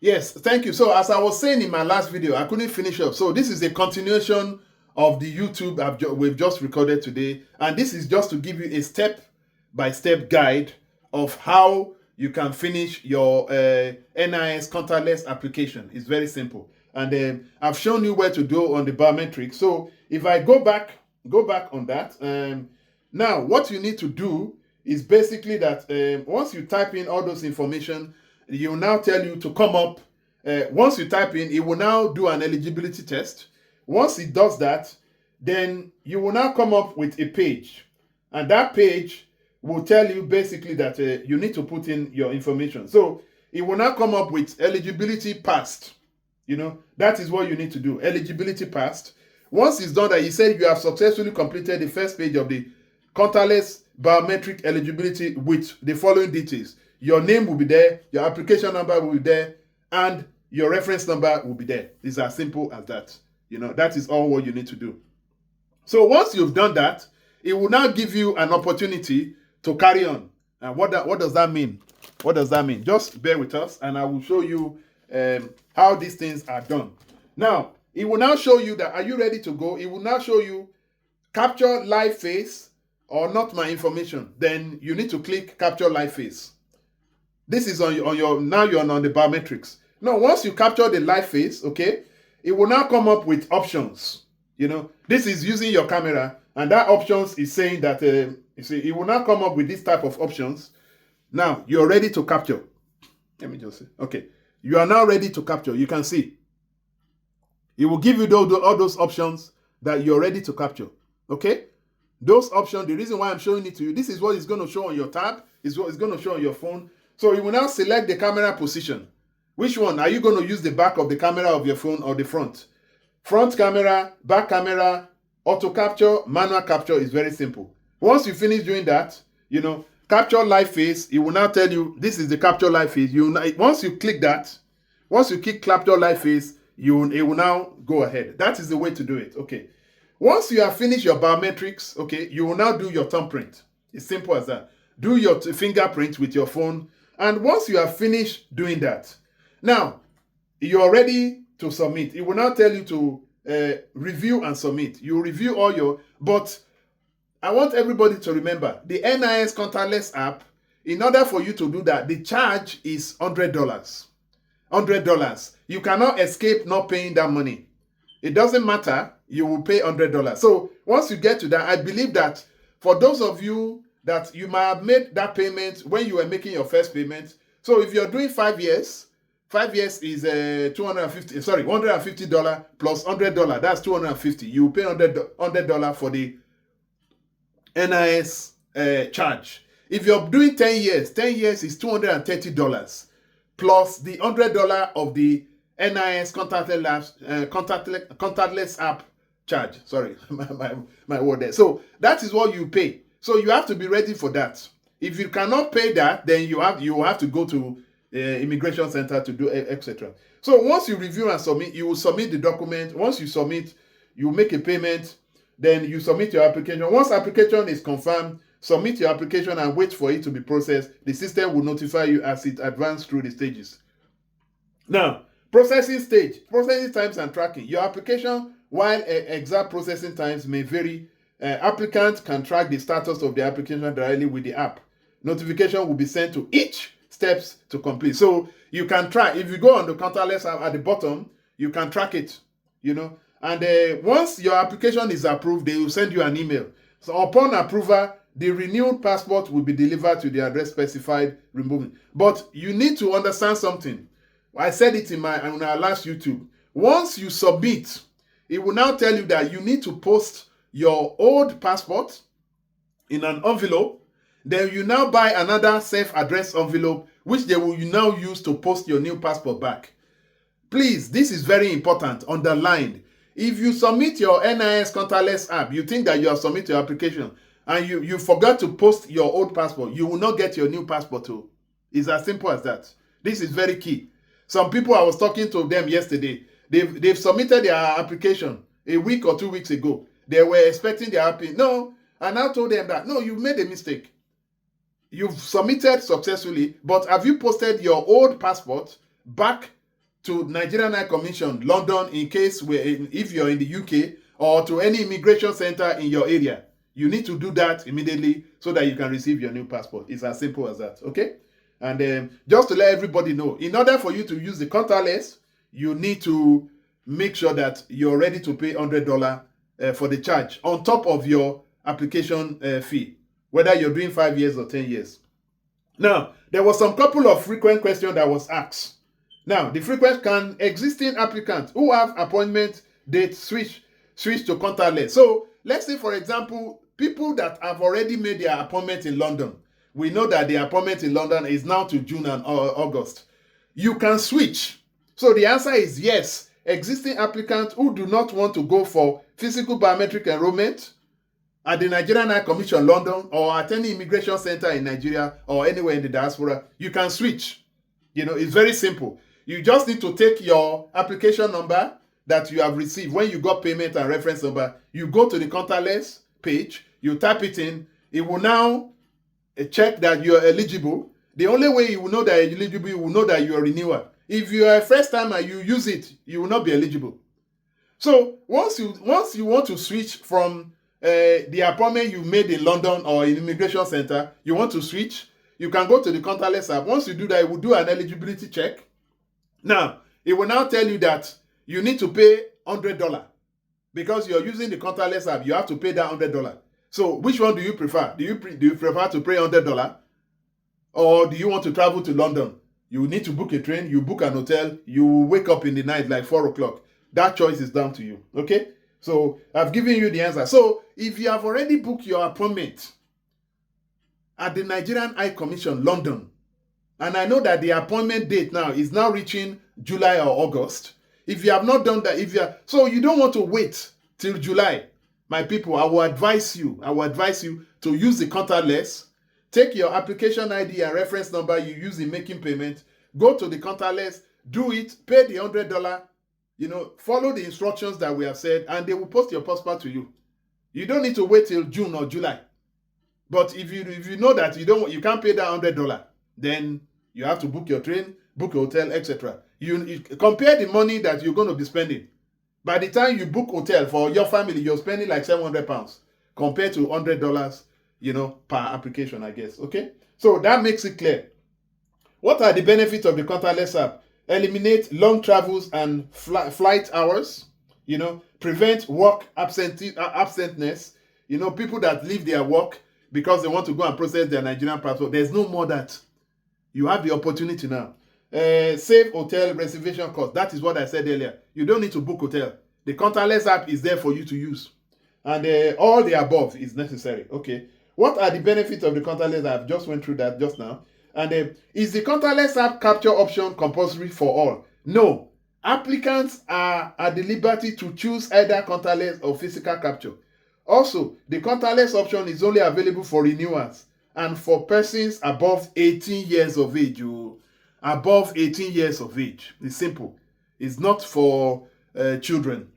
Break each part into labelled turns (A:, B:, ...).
A: Yes, thank you. So as I was saying in my last video, I couldn't finish up. So this is a continuation of the YouTube we've just recorded today. And this is just to give you a step-by-step guide of how you can finish your NIS contactless application. It's very simple. And I've shown you where to do on the biometrics. So if I go back on that. Now, what you need to do is basically that once you type in all those information, it will now tell you to come up. Once you type in, it will now do an eligibility test. Once it does that, then you will now come up with a page. And that page will tell you basically that you need to put in your information. So it will now come up with eligibility passed. You know, that is what you need to do. Eligibility passed. Once it's done that, you said you have successfully completed the first page of the contactless biometric eligibility with the following details. Your name will be there, your application number will be there, and your reference number will be there. It's as simple as that. You know, that is all what you need to do. So once you've done that, it will now give you an opportunity to carry on. And what does that mean? What does that mean? Just bear with us, and I will show you how these things are done. Now, it will now show you that, are you ready to go? It will now show you capture live face or not my information. Then you need to click capture live face. This is on your now you're on the biometrics. Now, once you capture the live face, okay, it will now come up with options. You know, this is using your camera, and that options is saying that you see, it will now come up with this type of options. Now you're ready to capture. Let me just say, okay, you are now ready to capture. You can see it will give you all those options that you're ready to capture. Okay, those options. The reason why I'm showing it to you, this is what is going to show on your tab. Is what is going to show on your phone. So you will now select the camera position. Which one? Are you going to use the back of the camera of your phone or the front? Front camera, back camera, auto capture, manual capture is very simple. Once you finish doing that, you know, capture live face, it will now tell you this is the capture live face. Once you click that, once you click capture live face, it will now go ahead. That is the way to do it. Okay. Once you have finished your biometrics, okay, you will now do your thumbprint. It's simple as that. Do your fingerprint with your phone. And once you have finished doing that, now you're ready to submit. It will now tell you to review and submit. You review all your, but I want everybody to remember the NIS contactless app. In order for you to do that, the charge is $100. $100. You cannot escape not paying that money. It doesn't matter. You will pay $100. So once you get to that, I believe that for those of you that you might have made that payment when you were making your first payment. So if you're doing 5 years, 5 years is $150 plus $100. That's $250. You pay $100 for the NIS charge. If you're doing 10 years, 10 years is $230 plus the $100 of the NIS contactless app charge. Sorry, my word there. So that is what you pay. So you have to be ready for that. If you cannot pay that, then you have to go to immigration center to do etc. So once you review and submit, you will submit the document. Once you submit, you make a payment. Then you submit your application. Once application is confirmed, submit your application and wait for it to be processed. The system will notify you as it advances through the stages. Now, processing stage, processing times and tracking. Your application, while exact processing times may vary, applicants can track the status of the application directly with the app. Notification will be sent to each steps to complete. So you can track. If you go on the contactless app at the bottom, you can track it, you know. And once your application is approved, they will send you an email. So upon approval, the renewed passport will be delivered to the address specified, removing. But you need to understand something. I said it on our last YouTube. Once you submit, it will now tell you that you need to post your old passport in an envelope. Then you now buy another self-addressed envelope, which they will now use to post your new passport back. Please, this is very important, underlined. If you submit your NIS contactless app, you think that you have submitted your application, and you forgot to post your old passport, you will not get your new passport too. It's as simple as that. This is very key. Some people, I was talking to them yesterday, they've submitted their application a week or 2 weeks ago. They were expecting their application. No, and I told them that, no, you've made a mistake. You've submitted successfully, but have you posted your old passport back to Nigerian High Commission, London, in case if you're in the UK, or to any immigration center in your area. You need to do that immediately so that you can receive your new passport. It's as simple as that, okay? And just to let everybody know, in order for you to use the contactless, you need to make sure that you're ready to pay $100 for the charge on top of your application fee, whether you're doing 5 years or 10 years. Now, there was some couple of frequent questions that was asked. Now, the frequent: can existing applicants who have appointment date switch to contactless? So, let's say, for example, people that have already made their appointment in London. We know that the appointment in London is now to June and August. You can switch. So the answer is yes. Existing applicants who do not want to go for physical biometric enrollment at the Nigerian High Commission London or at any immigration center in Nigeria or anywhere in the diaspora, you can switch. You know, it's very simple. You just need to take your application number that you have received when you got payment and reference number. You go to the contactless page, you type it in, it will now check that you are eligible. The only way you will know that you're eligible, you will know that you are a renewal. If you are a first timer, you use it, you will not be eligible. So once you want to switch from the appointment you made in London or in immigration center, you want to switch, you can go to the contactless app. Once you do that, it will do an eligibility check. Now, it will now tell you that you need to pay $100 because you're using the contactless app. You have to pay that $100. So, which one do you prefer? Do you prefer to pay $100, or do you want to travel to London? You need to book a train. You book an hotel. You wake up in the night like 4 o'clock. That choice is down to you. Okay. So I've given you the answer. So if you have already booked your appointment at the Nigerian High Commission London, and I know that the appointment date now is now reaching July or August. If you have not done that, so you don't want to wait till July, my people, I will advise you to use the contactless. Take your application ID and reference number you use in making payment. Go to the contactless, do it, pay the $100. Follow the instructions that we have said, and they will post your passport to you. You don't need to wait till June or July. But if you know that you can't pay that $100, then you have to book your train, book your hotel, etc. You compare the money that you're going to be spending. By the time you book hotel for your family, you're spending like £700 compared to $100, per application, I guess. Okay, so that makes it clear. What are the benefits of the contactless app? Eliminate long travels and flight hours. Prevent work absentness. People that leave their work because they want to go and process their Nigerian passport. There's no more that. You have the opportunity now. Save hotel reservation cost. That is what I said earlier. You don't need to book hotel. The contactless app is there for you to use. And all the above is necessary. Okay. What are the benefits of the contactless app? Just went through that just now. And is the contactless app capture option compulsory for all? No. Applicants are at the liberty to choose either contactless or physical capture. Also, the contactless option is only available for renewals and for persons above 18 years of age. Above 18 years of age. It's simple. It's not for children.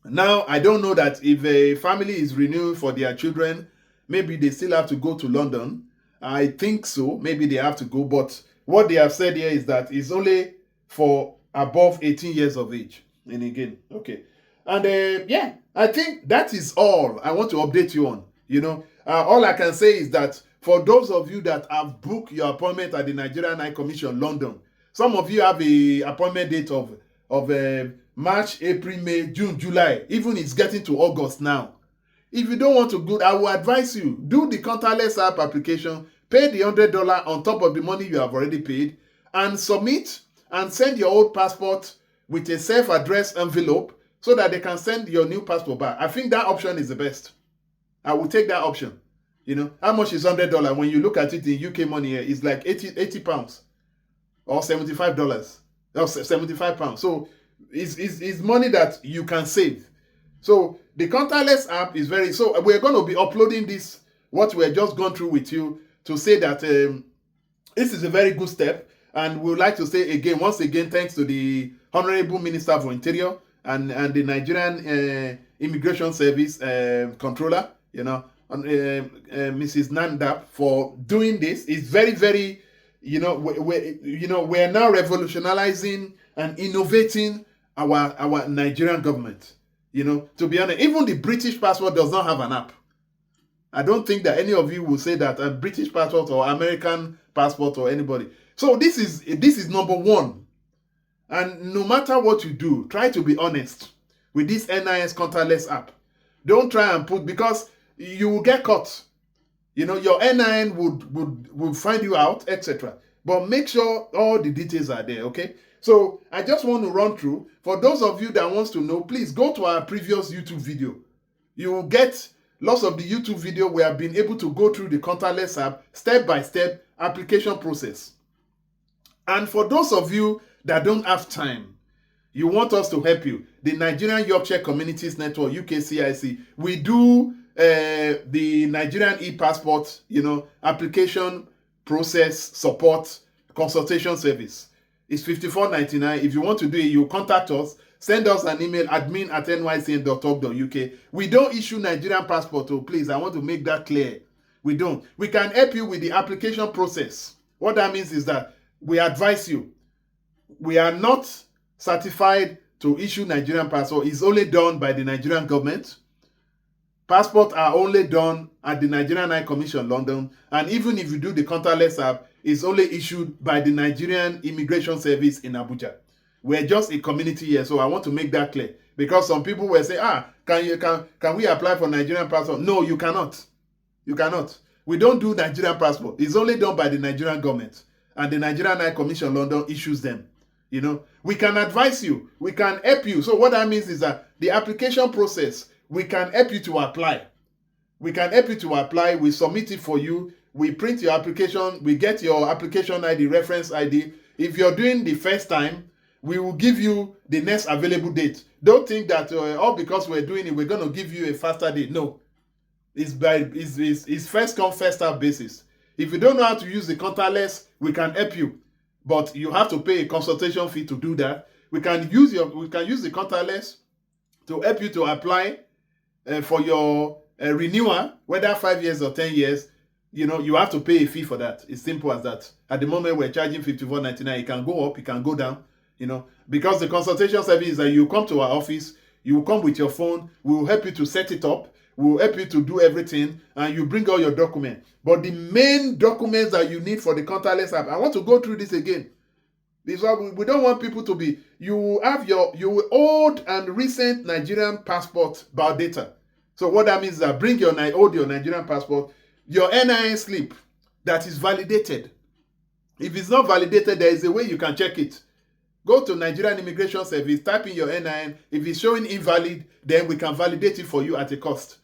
A: Now, I don't know that if a family is renewing for their children, maybe they still have to go to London. I think so. Maybe they have to go. But what they have said here is that it's only for above 18 years of age. And again, okay. And I think that is all I want to update you on. All I can say is that for those of you that have booked your appointment at the Nigerian High Commission London, some of you have a appointment date of March, April, May, June, July. Even it's getting to August now. If you don't want to go, I will advise you, do the contactless app application, pay the $100 on top of the money you have already paid, and submit and send your old passport with a self-addressed envelope so that they can send your new passport back. I think that option is the best. I will take that option. How much is $100? When you look at it in UK money, it's like 80 pounds or $75 or 75 pounds. So it's money that you can save. So the contactless app is so we're going to be uploading this, what we're just gone through with you, to say that this is a very good step. And we would like to say once again, thanks to the Honorable Minister for Interior and the Nigerian Immigration Service Controller, Mrs. Nandap, for doing this. It's very, very, we're now revolutionizing and innovating our Nigerian government. To be honest, even the British passport does not have an app. I don't think that any of you will say that a British passport or American passport or anybody. So this is number one. And no matter what you do, try to be honest with this NIS Contactless app. Don't try and put, because you will get caught. Your NIN would find you out, etc. But make sure all the details are there, okay? So I just want to run through. For those of you that wants to know, please go to our previous YouTube video. You will get lots of the YouTube video. We have been able to go through the Contactless app, step-by-step application process. And for those of you that don't have time, you want us to help you, the Nigerian Yorkshire Communities Network, UKCIC, we do the Nigerian e-passport, application process support consultation service. It's $54.99. If you want to do it, you contact us. Send us an email, admin@nycn.org.uk. We don't issue Nigerian passport, oh, please. I want to make that clear. We don't. We can help you with the application process. What that means is that we advise you. We are not certified to issue Nigerian passport. It's only done by the Nigerian government. Passports are only done at the Nigerian High Commission, London. And even if you do the Contactless app, it's only issued by the Nigerian Immigration Service in Abuja. We're just a community here, so I want to make that clear. Because some people will say, can we apply for Nigerian passport? No, you cannot. You cannot. We don't do Nigerian passport. It's only done by the Nigerian government. And the Nigerian High Commission, London, issues them. We can advise you. We can help you. So what that means is that the application process, we can help you to apply. We can help you to apply. We submit it for you. We print your application. We get your application ID, reference ID. If you're doing the first time, we will give you the next available date. Don't think that because we're doing it, we're going to give you a faster date. No. It's first come, first served basis. If you don't know how to use the Contactless, we can help you. But you have to pay a consultation fee to do that. We can use the Contactless to help you to apply for your renewal, whether 5 years or 10 years. You have to pay a fee for that. It's simple as that. At the moment, we're charging $54.99. It can go up, it can go down, because the consultation service is that you come to our office, you will come with your phone, we will help you to set it up, we will help you to do everything, and you bring all your documents. But the main documents that you need for the Contactless app, I want to go through this again. This is why we don't want people to be, you will old and recent Nigerian passport biodata. So what that means is that bring your Nigerian passport, your NIN slip that is validated. If it's not validated, there is a way you can check it. Go to Nigerian Immigration Service, type in your NIN. If it's showing invalid, then we can validate it for you at a cost.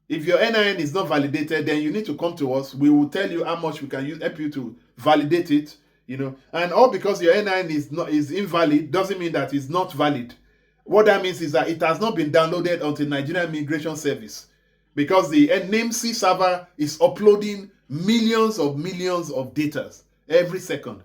A: If your NIN is not validated, then you need to come to us. We will tell you how much we can help you to validate it. And all because your NIN is invalid doesn't mean that it's not valid. What that means is that it has not been downloaded onto Nigerian Immigration Service, because the NMC server is uploading millions of data every second.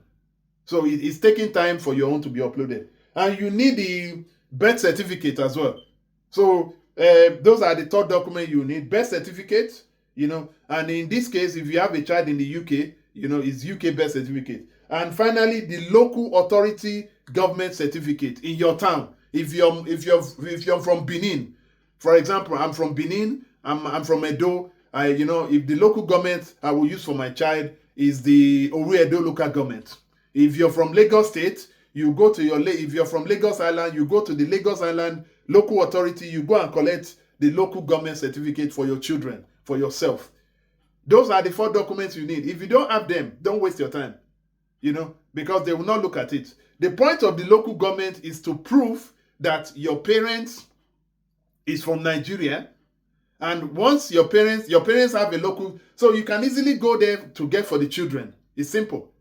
A: So it's taking time for your own to be uploaded. And you need the birth certificate as well. So those are the third document you need. Birth certificate, and in this case, if you have a child in the UK, it's UK birth certificate. And finally, the local authority government certificate in your town. If you're from Benin, for example, I'm from Benin, I'm from Edo. If the local government I will use for my child is the Oru Edo local government. If you're from Lagos State, you go to if you're from Lagos Island, you go to the Lagos Island local authority, you go and collect the local government certificate for your children, for yourself. Those are the 4 documents you need. If you don't have them, don't waste your time, because they will not look at it. The point of the local government is to prove that your parents is from Nigeria. And once your parents have a local, so you can easily go there to get for the children. It's simple.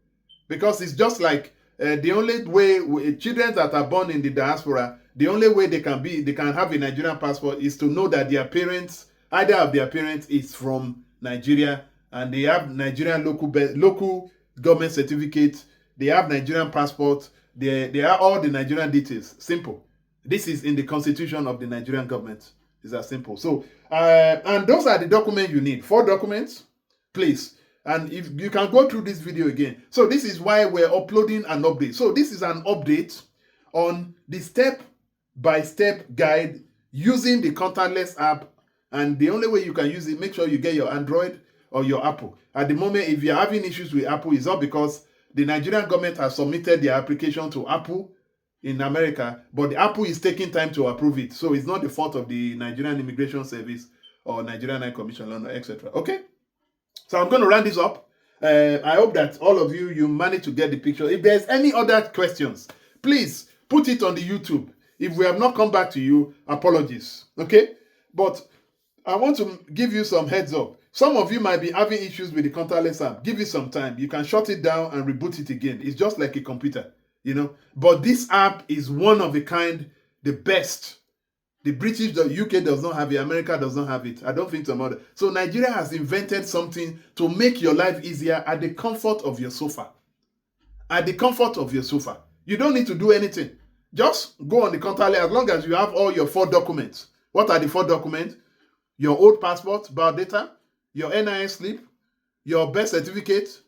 A: Because it's just like the only way children that are born in the diaspora, the only way they can have a Nigerian passport is to know that their parents, either of their parents is from Nigeria, and they have Nigerian local government certificate, they have Nigerian passport, they are all the Nigerian details. Simple. This is in the constitution of the Nigerian government. It's that simple. So, and those are the documents you need. 4 documents, please. And if you can go through this video again. So this is why we're uploading an update. So this is an update on the step-by-step guide using the contactless app. And the only way you can use it, make sure you get your Android or your Apple. At the moment, if you're having issues with Apple, it's not because the Nigerian government has submitted their application to Apple in America, but the Apple is taking time to approve it. So it's not the fault of the Nigerian Immigration Service or Nigerian High Commission, etc. Okay? So I'm going to round this up. I hope that all of you manage to get the picture. If there's any other questions, please put it on the YouTube. If we have not come back to you, apologies. Okay? But I want to give you some heads up. Some of you might be having issues with the contactless app. Give it some time. You can shut it down and reboot it again. It's just like a computer, you know. But this app is one of a kind, the best. The British, the UK does not have it. America does not have it. I don't think so. So Nigeria has invented something to make your life easier at the comfort of your sofa. At the comfort of your sofa. You don't need to do anything. Just go on the contactless as long as you have all your 4 documents. What are the 4 documents? Your old passport, biodata, your NIN slip, your birth certificate,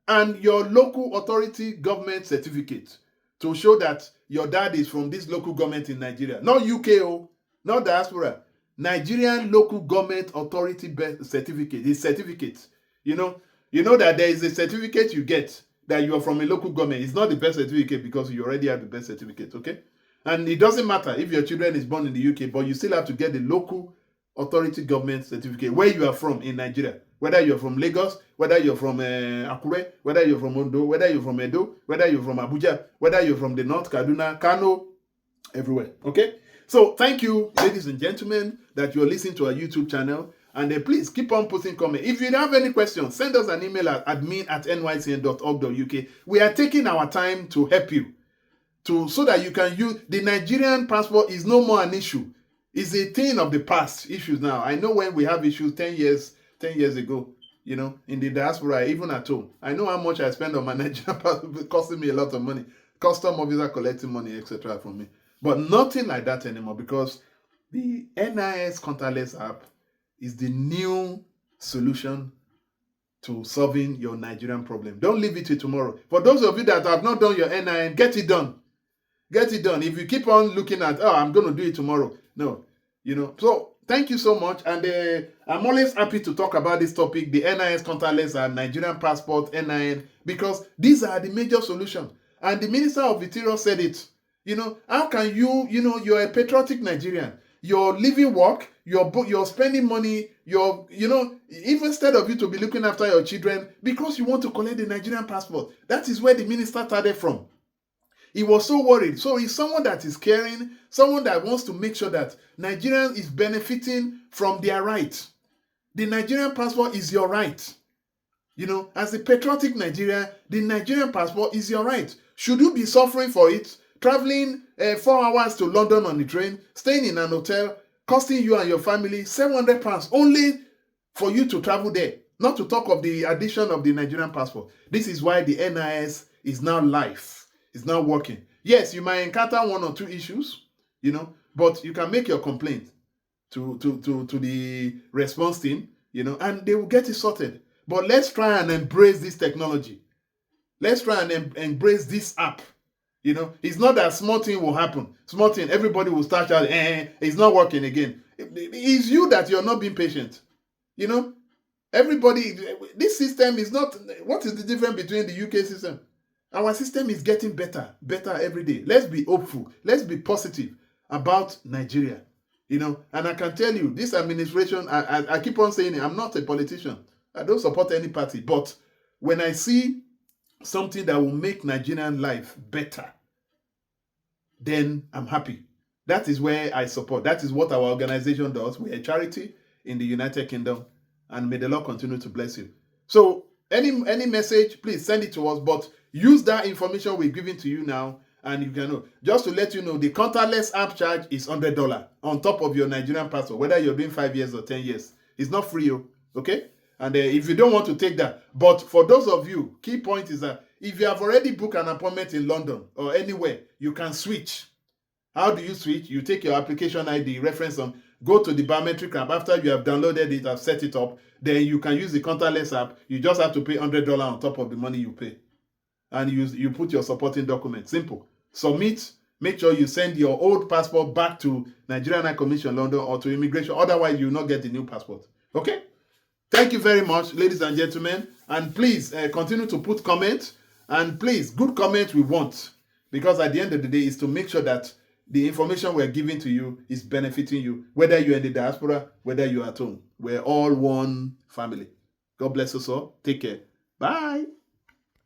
A: and your local authority government certificate to show that your dad is from this local government in Nigeria. Not UK, not diaspora. Nigerian local government authority birth certificate. It's certificate. You know that there is a certificate you get that you are from a local government. It's not the birth certificate because you already have the birth certificate, okay? And it doesn't matter if your children is born in the UK, but you still have to get the local authority government certificate where you are from in Nigeria. Whether you're from Lagos, whether you're from Akure, whether you're from Ondo, whether you're from Edo, whether you're from Abuja, whether you're from the North, Kaduna, Kano, everywhere. Okay? So thank you, ladies and gentlemen, that you're listening to our YouTube channel. And please keep on putting comments. If you have any questions, send us an email at admin@nycn.org.uk. We are taking our time to help you so that you can use the Nigerian passport. Is no more an issue. It's a thing of the past issues now. I know when we have issues 10 years ago, you know, in the diaspora, even at home. I know how much I spend on my Nigerian passport, costing me a lot of money. Custom officer collecting money, etc. from me. But nothing like that anymore because the NIS contactless app is the new solution to solving your Nigerian problem. Don't leave it till tomorrow. For those of you that have not done your NIN, get it done. Get it done. If you keep on looking at, I'm going to do it tomorrow. No, you know. So thank you so much. And I'm always happy to talk about this topic, the NIS contactless and Nigerian passport, NIN, because these are the major solutions. And the Minister of Interior said it. You know, how can you're a patriotic Nigerian. You're living work, you're spending money, even instead of you to be looking after your children, because you want to collect the Nigerian passport. That is where the minister started from. He was so worried. So he's someone that is caring, someone that wants to make sure that Nigerian is benefiting from their right. The Nigerian passport is your right. You know, as a patriotic Nigerian, the Nigerian passport is your right. Should you be suffering for it? Traveling 4 hours to London on the train, staying in an hotel, costing you and your family £700 only for you to travel there. Not to talk of the addition of the Nigerian passport. This is why the NIS is now live. It's now working. Yes, you might encounter 1 or 2 issues, you know, but you can make your complaint to the response team, you know, and they will get it sorted. But let's try and embrace this technology. Let's try and embrace this app. You know, it's not that small thing will happen. Small thing, everybody will start shouting, it's not working again. It's you that you're not being patient. You know, everybody, this system is not, what is the difference between the UK system? Our system is getting better every day. Let's be hopeful. Let's be positive about Nigeria. You know, and I can tell you, this administration, I keep on saying it, I'm not a politician. I don't support any party. But when I see something that will make Nigerian life better, then I'm happy. That is where I support. That is what our organization does. We're a charity in the United Kingdom, and may the Lord continue to bless you. So any message, please send it to us, but use that information we're giving to you now, and you can know. Just to let you know, the contactless app charge is $100 on top of your Nigerian passport, whether you're doing 5 years or 10 years. It's not free, okay? And if you don't want to take that, but for those of you, key point is that if you have already booked an appointment in London or anywhere, you can switch. How do you switch? You take your application ID, reference them, go to the biometric app. After you have downloaded it, have set it up, then you can use the contactless app. You just have to pay $100 on top of the money you pay. And you put your supporting document. Simple. Submit. Make sure you send your old passport back to Nigerian High Commission London or to immigration. Otherwise, you will not get the new passport. Okay? Thank you very much, ladies and gentlemen. And please continue to put comments. And please, good comments we want. Because at the end of the day, is to make sure that the information we're giving to you is benefiting you. Whether you're in the diaspora, whether you're at home. We're all one family. God bless us all. Take care. Bye.